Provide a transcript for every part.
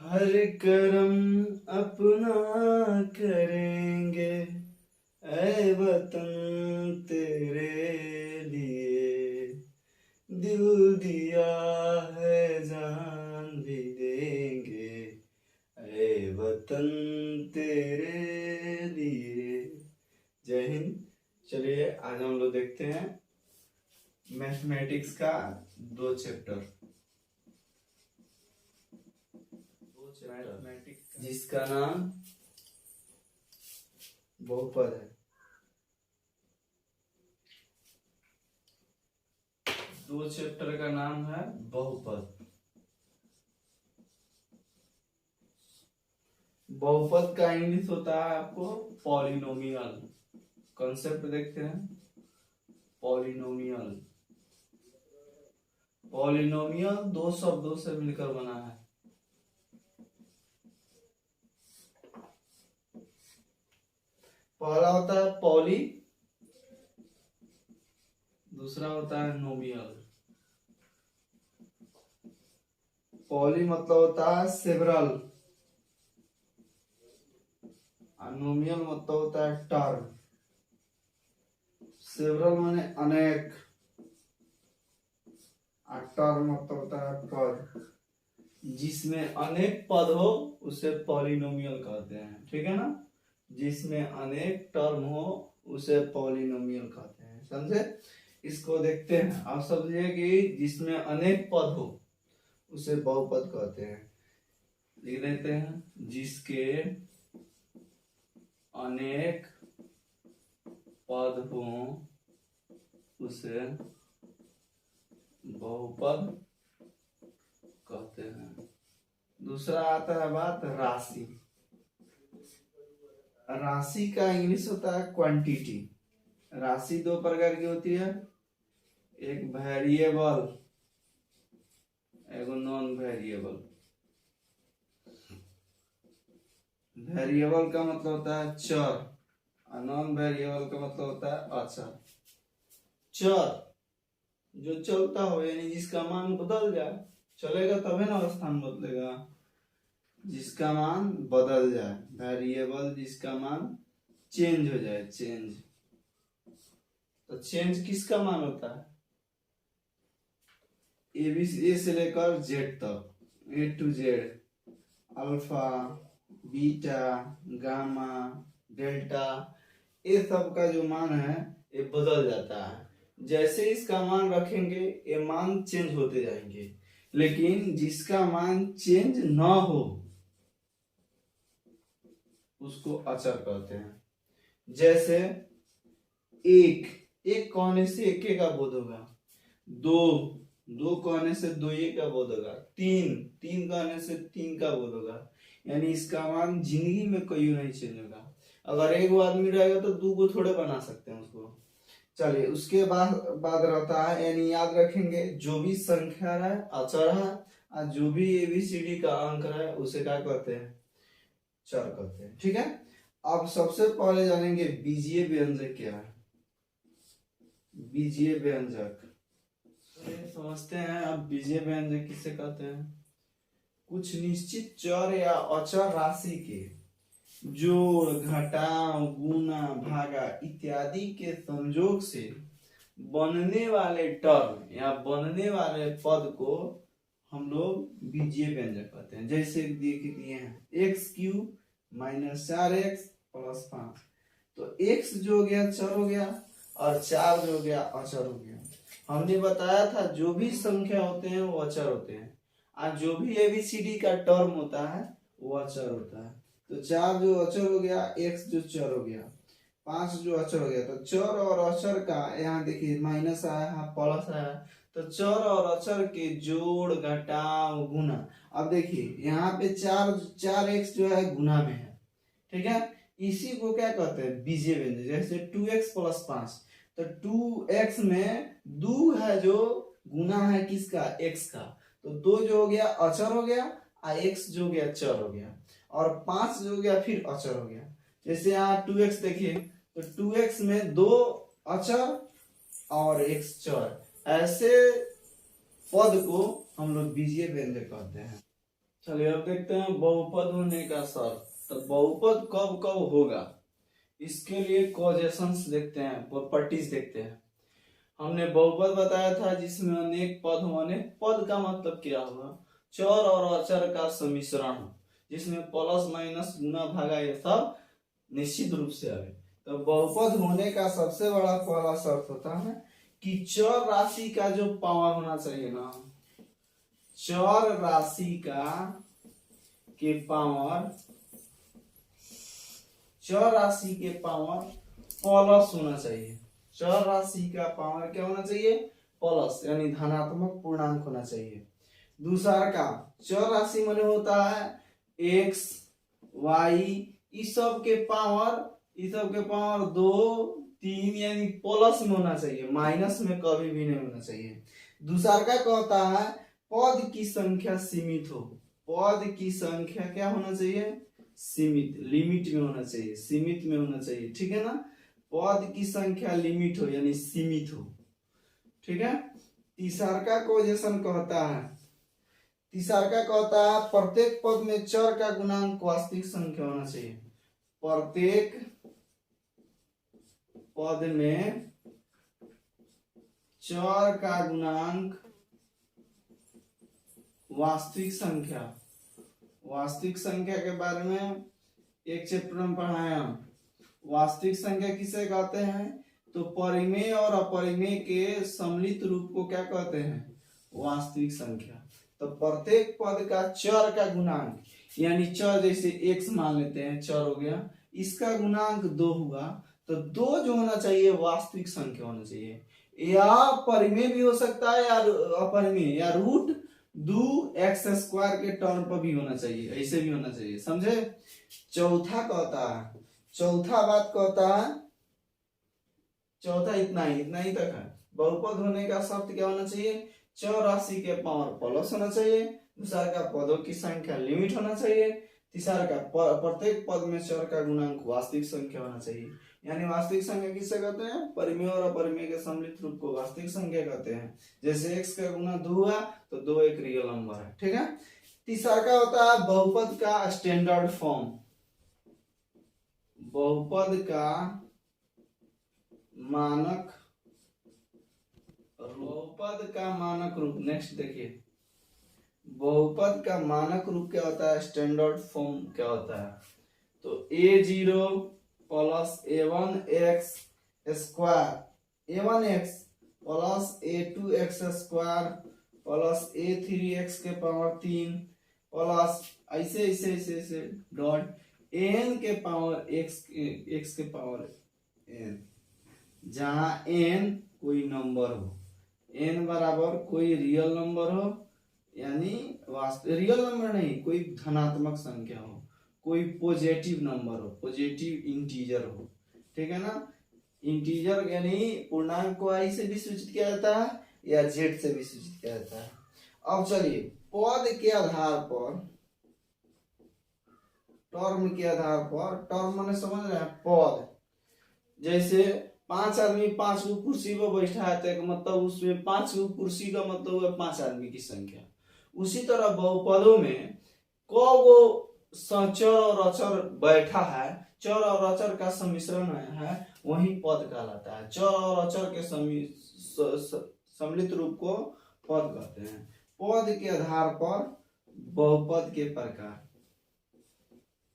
हर कर्म अपना करेंगे ऐ वतन तेरे लिए, दिल दिया है जान भी देंगे ऐ वतन तेरे लिए। जय हिंद। चलिए आज हम लोग देखते हैं मैथमेटिक्स का दो चैप्टर जिसका नाम बहुपद है। दो चैप्टर का नाम है बहुपद। बहुपद का इंग्लिश होता है आपको पॉलिनोमियल। कॉन्सेप्ट देखते हैं पॉलिनोमियल। पॉलिनोमियल दो शब्दों से मिलकर बना है। पहला होता है पॉली, दूसरा होता है नोमियल। पॉली मतलब होता है सेवरल, नोमियल मतलब होता है टर्म। सेवरल माने अनेक, टर्म मतलब होता है पद। जिसमें अनेक पद हो उसे पॉलिनोमियल कहते हैं, ठीक है ना। जिसमें अनेक टर्म हो उसे पॉलिनोमियल कहते हैं, समझे। इसको देखते हैं, आप समझिए कि जिसमें अनेक पद हो उसे बहुपद कहते हैं। लिख देते हैं जिसके अनेक पद हो उसे बहुपद कहते हैं। दूसरा आता है बात राशि। राशि का इंग्लिश होता है क्वांटिटी। राशि दो प्रकार की होती है, एक वेरिएबल, एक नॉन वेरिएबल। वेरिएबल का मतलब होता है चर और नॉन वेरिएबल का मतलब होता है अचर। चर जो चलता हो, यानी जिसका मान बदल जाए, चलेगा तभी ना स्थान बदलेगा। जिसका मान बदल जाए, वेरिएबल जिसका मान चेंज हो जाए, चेंज। तो चेंज किसका मान होता है? ए से लेकर जेड तक, A to Z, alpha beta gamma delta, ये सब का जो मान है ये बदल जाता है। जैसे इसका मान रखेंगे ये मान चेंज होते जाएंगे, लेकिन जिसका मान चेंज ना हो उसको अचर कहते हैं। जैसे एक कहने से एक का बोध होगा, दो कहने से दो का बोध होगा, तीन कहने से तीन का बोध होगा। यानी इसका मान जिंदगी में कोई नहीं चेंज होगा। अगर एक आदमी रहेगा तो दो को थोड़े बना सकते हैं उसको। चलिए उसके बाद रहता है, यानी याद रखेंगे जो भी संख्या है अचर है, और जो भी एबीसीडी का अंक है उसे क्या कहते हैं? चर कहते हैं, ठीक है। अब सबसे पहले जानेंगे बीजीय व्यंजक क्या है। बीजीय व्यंजक समझते हैं। अब बीजीय व्यंजक किसे कहते हैं? कुछ निश्चित चर या अचर राशि के जोड़ घटाव गुणा भागा इत्यादि के संयोग से बनने वाले टर्म या बनने वाले पद को हम लोग बीजीय व्यंजक कहते हैं। जैसे दिए हैं x cube minus 4x plus 5। तो x जो हो गया चर हो गया और 4 जो हो गया अचर हो गया। हमने बताया था जो भी संख्या होते हैं वो अचर होते हैं, और जो भी एबीसीडी का टर्म होता है वो अचर होता है। तो 4 जो अचर हो गया, x जो चर हो गया, 5 जो अचर हो गया। तो चर और अचर का यहाँ देखिए माइनस आया है प्लस आया, तो चर और अचर के जोड़ घटाव गुना। अब देखिए यहाँ पे 4x जो है गुना में है, ठीक है। इसी को क्या कहते हैं? बीजीय व्यंजक। जैसे 2x प्लस 5, तो 2x में 2 है जो गुना है किसका? x का। तो 2 जो हो गया अचर हो गया और x जो हो गया चर हो गया, और 5 जो हो गया फिर अचर हो गया। जैसे यहाँ 2x देखिए, तो 2x में 2 अचर और x चर, ऐसे पद को हम लोग बीजीय व्यंजक कहते हैं। चलिए अब देखते हैं बहुपद होने का शर्त। तो बहुपद कब कब होगा, इसके लिए कॉजेशंस देखते हैं, प्रॉपर्टीज देखते हैं। हमने बहुपद बताया था जिसमें अनेक पद हो। अनेक पद का मतलब क्या हुआ, चर और अचर का सम्मिश्रण हो, जिसमें प्लस माइनस गुना भागा ये सब निश्चित रूप से आए। तो बहुपद होने का सबसे बड़ा पहला शर्त होता है कि चर राशि का जो पावर होना चाहिए ना, चर राशि का के पावर, चर राशि के पावर प्लस होना चाहिए। चर राशि का पावर क्या होना चाहिए, प्लस, यानी धनात्मक पूर्णांक होना चाहिए। दूसरा का चर राशि माने होता है एक्स वाई, इस सब के पावर, इस सब के पावर 2 3 यानी प्लस में होना चाहिए, माइनस में कभी भी नहीं होना चाहिए। दूसरा का कहता है पद की संख्या सीमित हो। पद की संख्या क्या होना चाहिए, सीमित, लिमिट में होना चाहिए, सीमित में होना चाहिए, ठीक है ना। पद की संख्या लिमिट हो यानी सीमित हो, ठीक है। तीसरा का कोजेशन कहता है, तीसरा का कहता है प्रत्येक पद में चर का गुणांक वास्तविक संख्या होना चाहिए। प्रत्येक पद में चर का गुणांक वास्तविक संख्या, वास्तविक संख्या के बारे में एक चैप्टर में पढ़ाया। वास्तविक संख्या किसे कहते हैं, तो परिमेय और अपरिमेय के सम्मिलित रूप को क्या कहते हैं, वास्तविक संख्या। तो प्रत्येक पद का चर का गुणांक, यानी चर जैसे x मान लेते हैं, चर हो गया, इसका गुणांक 2 हुआ, तो 2 जो होना चाहिए वास्तविक संख्या होना चाहिए, या परिमेय भी हो सकता है या अपरिमेय, या रूट 2x² के टर्म पर भी होना चाहिए, ऐसे भी होना चाहिए, समझे। चौथा कहता है, चौथा बात कहता है, चौथा इतना ही तक है। बहुपद होने का शर्त क्या होना चाहिए, चर राशि के पावर प्लस होना चाहिए। दूसरा का पदों की संख्या लिमिट होना चाहिए। तीसरा का प्रत्येक पद में चर का गुणांक वास्तविक संख्या होना चाहिए। यानी वास्तविक संख्या किसे कहते हैं, परिमेय और अपरिमेय के सम्मिलित रूप को वास्तविक संख्या कहते हैं। जैसे x का गुना 2 हुआ तो 2 एक रियल नंबर है, ठीक है। तीसरा का होता है बहुपद का स्टैंडर्ड फॉर्म, बहुपद का मानक, बहुपद का मानक रूप। नेक्स्ट देखिए, बहुपद का मानक रूप क्या होता है, स्टैंडर्ड फॉर्म क्या होता है, तो a0 plus a1x² a1x plus a2x² plus a3x के पावर 3 प्लस ऐसे ऐसे ऐसे ऐसे डॉट n के पावर x के पावर n, जहां n कोई नंबर हो, n बराबर कोई रियल नंबर हो, यानी रियल नंबर नहीं, कोई धनात्मक संख्या हो, कोई पॉजिटिव नंबर हो, पॉजिटिव इंटीजर हो, ठीक है ना। इंटीजर यानी पूर्णांक को i से भी सूचित किया जाता है या z से भी सूचित किया जाता है। अब चलिए पद के आधार पर, टर्म के आधार पर, टर्म माने समझ रहे हैं, पद जैसे 5 आदमी 5 गो कुर्सी पर बैठा है, तो मतलब उसमें 5 गो कुर्सी का मतलब है 5 आदमी की संख्या। उसी तरह बहुपदों में को चर और अचर बैठा है, चर और अचर का सम्मिश्रण है, वही पद कहलाता है। चर और अचर के सम्मिलित रूप को पद कहते हैं। पद के आधार पर बहुपद के प्रकार,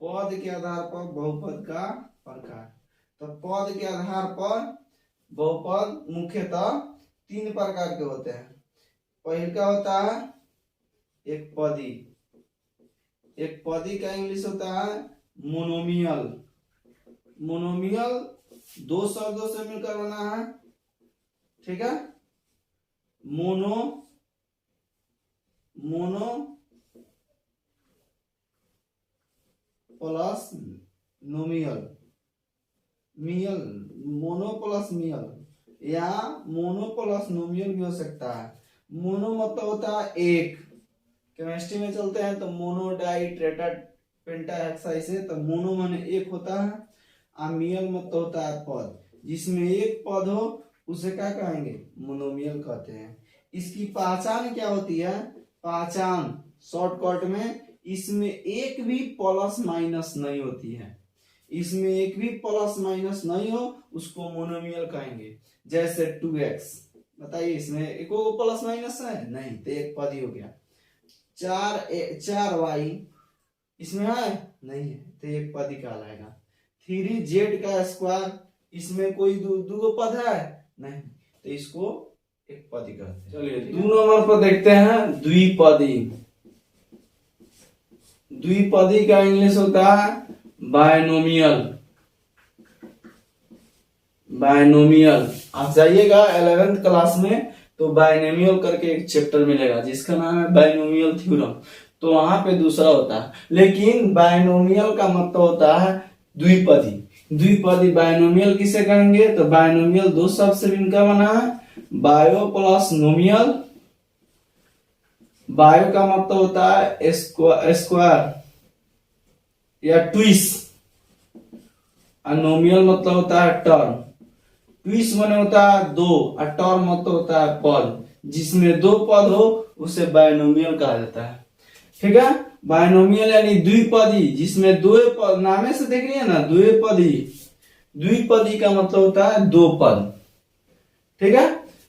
पद के आधार पर बहुपद का प्रकार। तो पद के आधार पर बहुपद मुख्यतः 3 प्रकार के होते हैं। पहला होता है एक पदी, एक पदी का इंग्लिश होता है मोनोमियल। मोनोमियल 2 शब्दों से मिलकर बना है, ठीक है। मोनो प्लस नोमियल, मियल, मोनो प्लस मियल, या मोनो प्लस नोमियल भी हो सकता है। मोनो मतलब होता है एक, केमिस्ट्री में चलते हैं तो mono di tetra penta hexa, तो मोनो माने एक होता है, और मियल मतलब होता है पद, जिसमें एक पद हो उसे क्या कहेंगे, मोनोमियल कहते हैं। इसकी पहचान क्या होती है, पहचान शॉर्टकट में इसमें एक भी प्लस माइनस नहीं होती है, इसमें एक भी प्लस माइनस नहीं हो उसको मोनोमियल कहेंगे। जैसे 2x, बताइए इसमें एक प्लस माइनस है नहीं, तो एक पद ही हो गया। 4y इसमें है नहीं है, तो एक पद ही कहलाएगा। 3z का स्क्वायर, इसमें कोई दो पद है नहीं, तो इसको एक पद ही कहते हैं। चलिए 2 नंबर पर देखते हैं द्विपदी। द्विपदी का इंग्लिश होता है बायनोमियल। बायनोमियल आप जाइएगा 11th क्लास में तो बायनोमियल करके एक चैप्टर मिलेगा जिसका नाम है बायनोमियल थ्योरम, तो वहां पे दूसरा होता है। लेकिन बायनोमियल का मतलब होता है द्विपदी। द्विपदी बायनोमियल किसे कहेंगे, तो बायनोमियल दो शब्द से इनका बना है, बायो प्लस नोमियल। बायो का मतलब होता है स्क्वायर या ट्विस, और नोमियल मतलब होता है टर्म। ट्विस माने होता है दो, और टर्म मतलब होता है पद। जिसमें दो पद हो उसे बायनोमियल कहा जाता है। ठीक है, बायनोमियल यानी द्विपदी जिसमें दो पद, नामे से देख रही है ना द्विपदी। द्विपदी का मतलब होता है दो पद। ठीक है,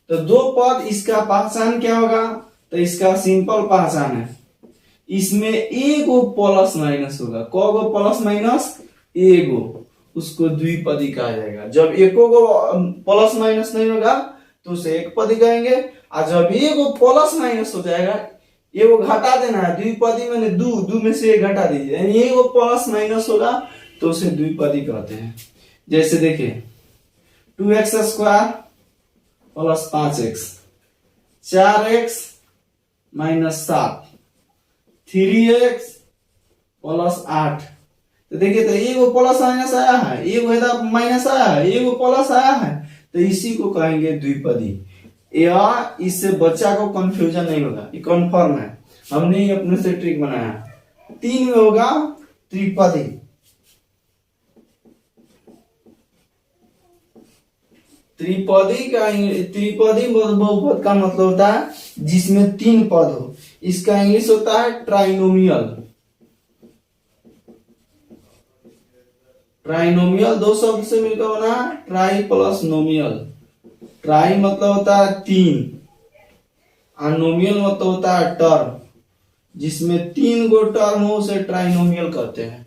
तो दो पद, इसका पहचान क्या होगा, तो इसका सिंपल पहचान है, इसमें एगो प्लस माइनस होगा। कौगो प्लस माइनस, एगो, उसको द्विपदी कहा जाएगा। जब एको को प्लस माइनस नहीं होगा तो उसे एक पदी कहेंगे, और जब एगो प्लस माइनस हो जाएगा, एगो घटा देना है, द्विपदी मैंने दो में से एक घटा दीजिए, यानी एगो प्लस माइनस होगा तो उसे द्विपदी कहते हैं। जैसे देखिए 2x square plus 5x, 4x minus 7, 3x plus 8। तो देखिए, तो एगो प्लस माइनस आया है, एगो माइनस आया है, एगो प्लस आया है, तो इसी को कहेंगे द्विपदी। या इससे बच्चा को कंफ्यूजन नहीं होगा, ये कन्फर्म है, हमने ही अपने से ट्रिक बनाया। 3 में होगा त्रिपदी। त्रिपदी बहुपद का मतलब होता है जिसमें 3 पद हो। इसका इंग्लिश होता है ट्राइनोमियल। ट्राइनोमियल दो शब्द से मिलकर बना, ट्राई प्लस नोमियल। ट्राई मतलब होता है 3, और नोमियल मतलब होता है टर्म। जिसमें 3 गो टर्म हो उसे ट्राइनोमियल कहते हैं।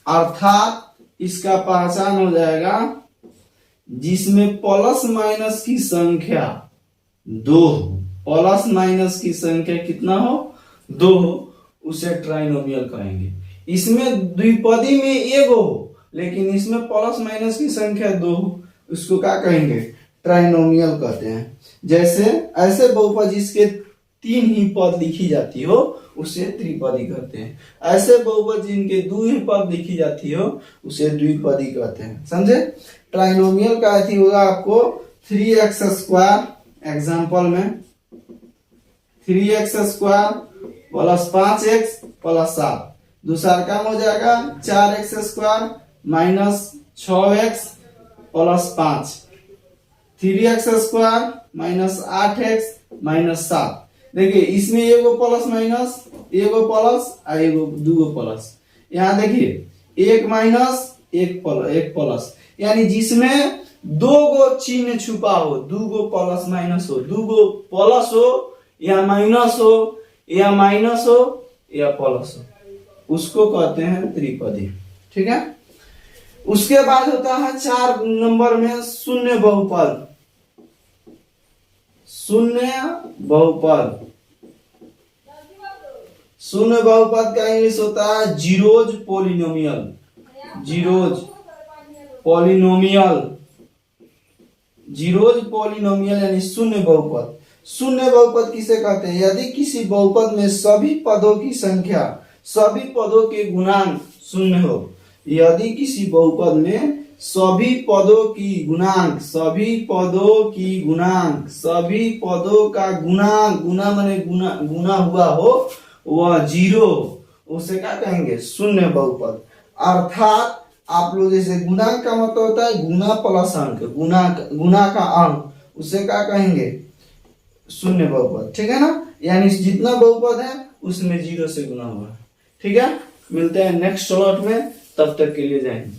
अर्थात इसका पहचान हो जाएगा जिसमें प्लस माइनस की संख्या 2 हो, प्लस माइनस की संख्या कितना हो, 2 हो, उसे ट्राइनोमियल कहेंगे। इसमें द्विपदी में एगो हो लेकिन इसमें प्लस माइनस की संख्या 2 हो, उसको क्या कहेंगे, ट्राइनोमियल कहते हैं। जैसे ऐसे बहुपद जिसके 3 ही पद लिखी जाती हो उसे त्रिपदी कहते हैं। ऐसे बहुपद जिनके 2 ही पद लिखी जाती हो उसे द्विपदी कहते हैं। समझे? ट्राइनोमियल का अर्थ होगा आपको 3x स्क्वायर, एग्जाम्पल में 3x square plus 5x plus 7। दूसरा काम हो जाएगा 4x square minus 6x plus 5, 3x square minus 8x minus 7। देखिए इसमें एगो प्लस माइनस, एगो प्लस और एगो दूगो प्लस। यहाँ देखिए 1 माइनस 1 प्लस, यानी जिसमें 2 गो चिन्ह छुपा हो, 2 गो प्लस माइनस हो, 2 गो प्लस हो या माइनस हो, या माइनस हो या प्लस हो, उसको कहते हैं त्रिपदी। ठीक है, उसके बाद होता है 4 नंबर में शून्य बहुपद। शून्य बहुपद, शून्य बहुपद का इंग्लिश होता है zeros polynomial. Zeros polynomial, zeros polynomial यानी शून्य बहुपद। शून्य बहुपद किसे कहते हैं? यदि किसी बहुपद में सभी पदों की संख्या, सभी पदों के गुणांक शून्य हो। यदि किसी बहुपद में सभी पदों की गुणांक, सभी पदों की गुणांक, सभी पदों का गुणांक, गुना माने गुना हुआ हो, वह 0, उसे क्या कहेंगे? शून्य बहुपद। अर्थात आप लोग जैसे गुणांक का मतलब होता है गुना प्लस अंक, गुना का अंक, उसे क्या कहेंगे? शून्य बहुपद। ठीक है ना, यानी जितना बहुपद है उसमें 0 से गुना हुआ। ठीक है, मिलते हैं नेक्स्ट स्लॉट में, तब तक के लिए जय हिंद।